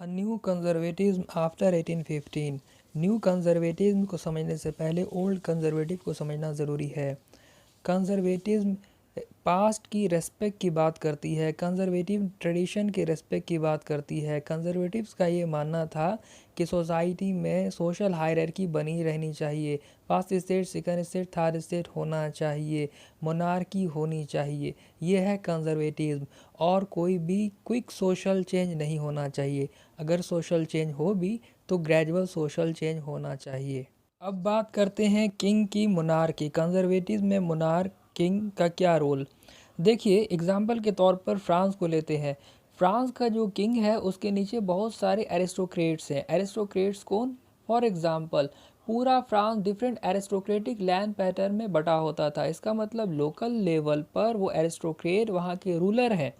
A new conservatism after 1815। New conservatism को समझने से पहले ओल्ड कंजर्वेटिव को समझना ज़रूरी है। कंजर्वेटिज्म पास्ट की रेस्पेक्ट की बात करती है, कंजर्वेटिव ट्रेडिशन के रेस्पेक्ट की बात करती है। कंजर्वेटिव्स का ये मानना था कि सोसाइटी में सोशल हायरार्की बनी रहनी चाहिए, first state, second state, third state होना चाहिए, मोनार्की होनी चाहिए। ये है कंजर्वेटिज्म। और कोई भी क्विक सोशल चेंज नहीं होना चाहिए। अगर सोशल चेंज हो भी तो ग्रेजुअल सोशल चेंज होना चाहिए। अब बात करते हैं किंग की, मोनार्की। कंजर्वेटिव में मोनार्क किंग का क्या रोल। देखिए एग्जाम्पल के तौर पर फ्रांस को लेते हैं। फ्रांस का जो किंग है उसके नीचे बहुत सारे एरिस्टोक्रेट्स हैं। एरिस्टोक्रेट्स कौन? फॉर एग्जाम्पल पूरा France different aristocratic land pattern में बटा होता था। इसका मतलब लोकल लेवल पर वो एरिस्टोक्रेट वहाँ के रूलर हैं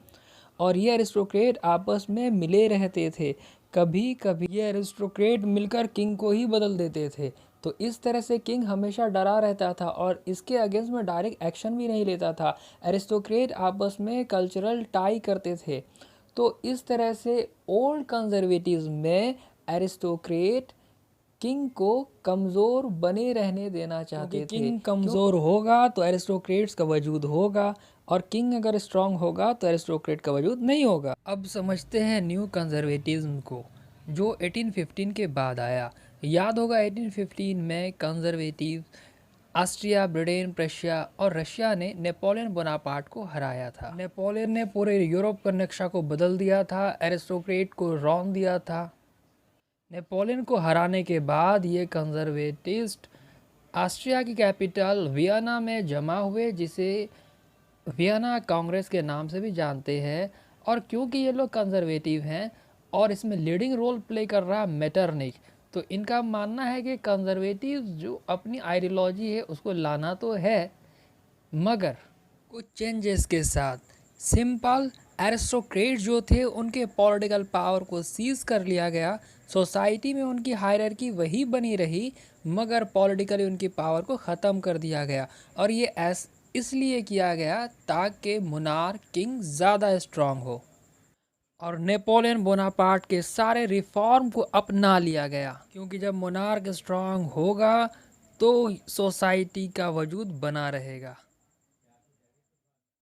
और ये एरिस्टोक्रेट आपस में मिले रहते थे। कभी कभी ये एरिस्टोक्रेट मिलकर किंग को ही बदल देते थे। तो इस तरह से किंग हमेशा डरा रहता था और इसके अगेंस्ट में डायरेक्ट एक्शन भी नहीं लेता था। एरिस्टोक्रेट आपस में कल्चरल टाई करते थे। तो इस तरह से ओल्ड कंजर्वेटिव्स में एरिस्टोक्रेट किंग को कमज़ोर बने रहने देना चाहते थे। किंग कमज़ोर होगा तो एरिस्टोक्रेट्स का वजूद होगा और किंग अगर स्ट्रांग होगा तो एरिस्टोक्रेट का वजूद नहीं होगा। अब समझते हैं न्यू कंजर्वेटिज्म को जो 1815 के बाद आया। याद होगा 1815 में कंजर्वेटिव ऑस्ट्रिया, ब्रिटेन, प्रशिया और रशिया ने नेपोलियन बोनापार्ट को हराया था। नेपोलियन ने पूरे यूरोप का नक्शा को बदल दिया था, एरिस्टोक्रेट को रौंद दिया था। नेपोलियन को हराने के बाद ये कंजर्वेटिस्ट ऑस्ट्रिया की कैपिटल वियना में जमा हुए, जिसे वियना कांग्रेस के नाम से भी जानते हैं। और क्योंकि ये लोग कंजर्वेटिव हैं और इसमें लीडिंग रोल प्ले कर रहा मेटरनिच, तो इनका मानना है कि कंजर्वेटिव जो अपनी आइडियोलॉजी है उसको लाना तो है मगर कुछ चेंजेस के साथ। सिंपल एरिस्टोक्रेट जो थे उनके पॉलिटिकल पावर को सीज कर लिया गया। सोसाइटी में उनकी हायरार्की वही बनी रही मगर पॉलिटिकली उनकी पावर को ख़त्म कर दिया गया। और ये इसलिए किया गया ताकि मोनार्क किंग ज़्यादा स्ट्रांग हो और नेपोलियन बोनापार्ट के सारे रिफॉर्म को अपना लिया गया। क्योंकि जब मोनार्क स्ट्रांग होगा तो सोसाइटी का वजूद बना रहेगा।